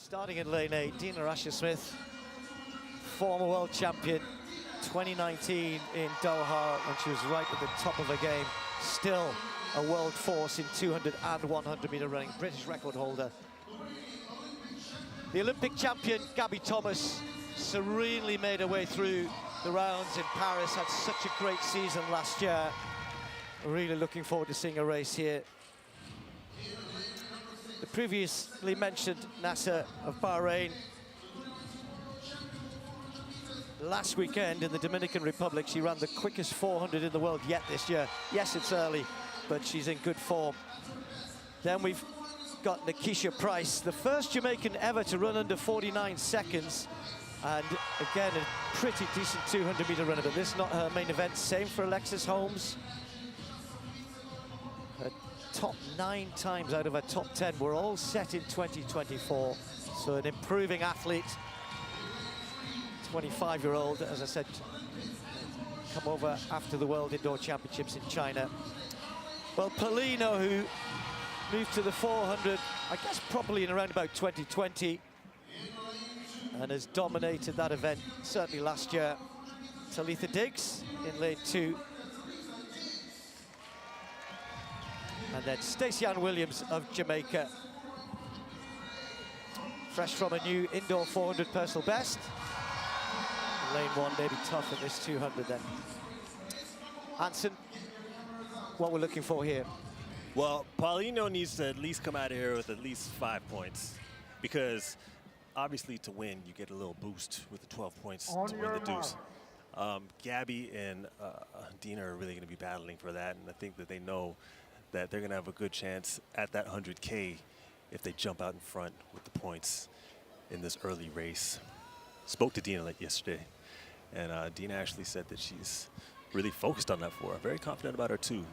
Starting in lane 8, Dina Asher-Smith, former world champion, 2019 in Doha when she was right at the top of her game. Still a world force in 200 and 100 meter running, British record holder. The Olympic champion, Gabby Thomas, serenely made her way through the rounds in Paris, had such a great season last year. Really looking forward to seeing a race here. The previously mentioned Nasser of Bahrain. Last weekend in the Dominican Republic, she ran the quickest 400 in the world yet this year. Yes, it's early, but she's in good form. Then we've got Nikisha Price, the first Jamaican ever to run under 49 seconds. And again, a pretty decent 200 meter runner, but this is not her main event. Same for Alexis Holmes. Her top 9 times out of her top 10 were all set in 2024. So an improving athlete. 25-year-old, as I said, come over after the World Indoor Championships in China. Well, Paulino, who moved to the 400, I guess probably in around about 2020, and has dominated that event, certainly last year. Talitha Diggs in lane 2. And then Stacey Ann Williams of Jamaica. Fresh from a new indoor 400 personal best. Lane 1 maybe tough in this 200 then. Hansen, what we're looking for here? Well, Paulino needs to at least come out of here with at least 5 points, because obviously to win, you get a little boost with the 12 points to win the deuce. Gabby and Dina are really going to be battling for that, and I think that they know that they're going to have a good chance at that 100K if they jump out in front with the points in this early race. Spoke to Dina yesterday, and Dina actually said that she's really focused on that 4. Very confident about her too.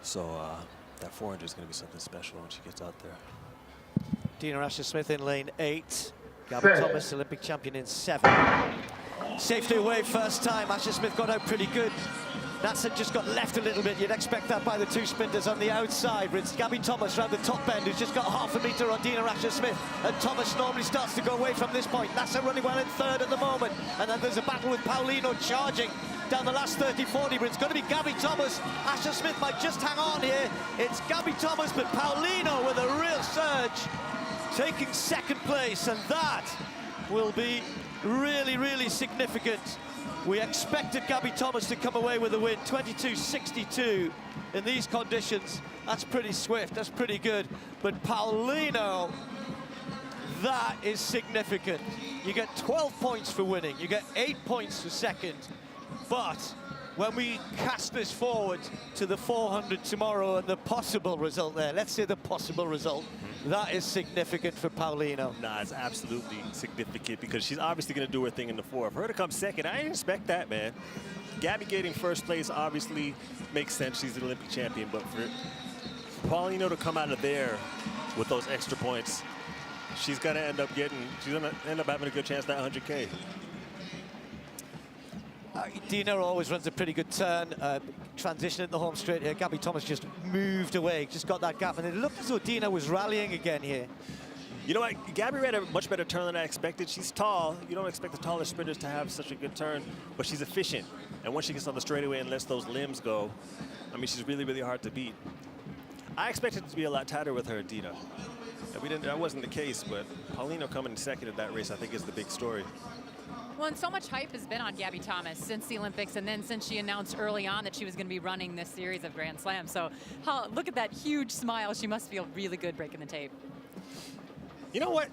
So that 400 is going to be something special when she gets out there. Dina Asher-Smith in lane 8. Gabby Thomas, Olympic champion, in 7. Safety away first time. Asher-Smith got out pretty good. Nasser just got left a little bit. You'd expect that by the 2 sprinters on the outside. But it's Gabby Thomas around the top end who's just got half a meter on Dina Asher-Smith. And Thomas normally starts to go away from this point. Nasser running well in 3rd at the moment. And then there's a battle with Paulino charging down the last 30-40. But it's going to be Gabby Thomas. Asher-Smith might just hang on here. It's Gabby Thomas, but Paulino with a real surge, taking 2nd place. And that will be really, really significant. We expected Gabby Thomas to come away with a win, 22.62 in these conditions. That's pretty swift, that's pretty good. But Paulino, that is significant. You get 12 points for winning, you get 8 points for 2nd. But when we cast this forward to the 400 tomorrow and the possible result there, let's say the possible result, that is significant for Paulino. Nah, it's absolutely significant because she's obviously going to do her thing in the 4. For her to come 2nd, I didn't expect that, man. Gabby getting 1st place obviously makes sense. She's the Olympic champion, but for Paulino to come out of there with those extra points, she's going to end up having a good chance at that 100K. Dina always runs a pretty good turn, transition in the home straight here. Gabby Thomas just moved away, just got that gap, and it looked as though Dina was rallying again here. You know what, Gabby ran a much better turn than I expected. She's tall. You don't expect the taller sprinters to have such a good turn, but she's efficient. And once she gets on the straightaway and lets those limbs go, I mean, she's really, really hard to beat. I expected it to be a lot tighter with her, Dina. And that wasn't the case, but Paulino coming 2nd at that race, I think, is the big story. Well, and so much hype has been on Gabby Thomas since the Olympics, and then since she announced early on that she was going to be running this series of Grand Slams. So look at that huge smile. She must feel really good breaking the tape. You know what?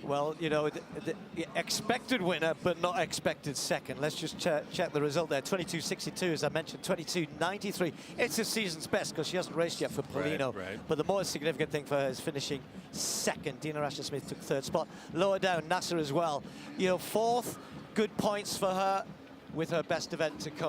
Well, you know, the expected winner, but not expected 2nd. Let's just check the result there. 22.62, as I mentioned, 22.93. It's a season's best because she hasn't raced yet for Paulino. Right. But the more significant thing for her is finishing 2nd. Dina Asher-Smith took 3rd spot. Lower down, Nasser as well. You know, 4th, good points for her with her best event to come.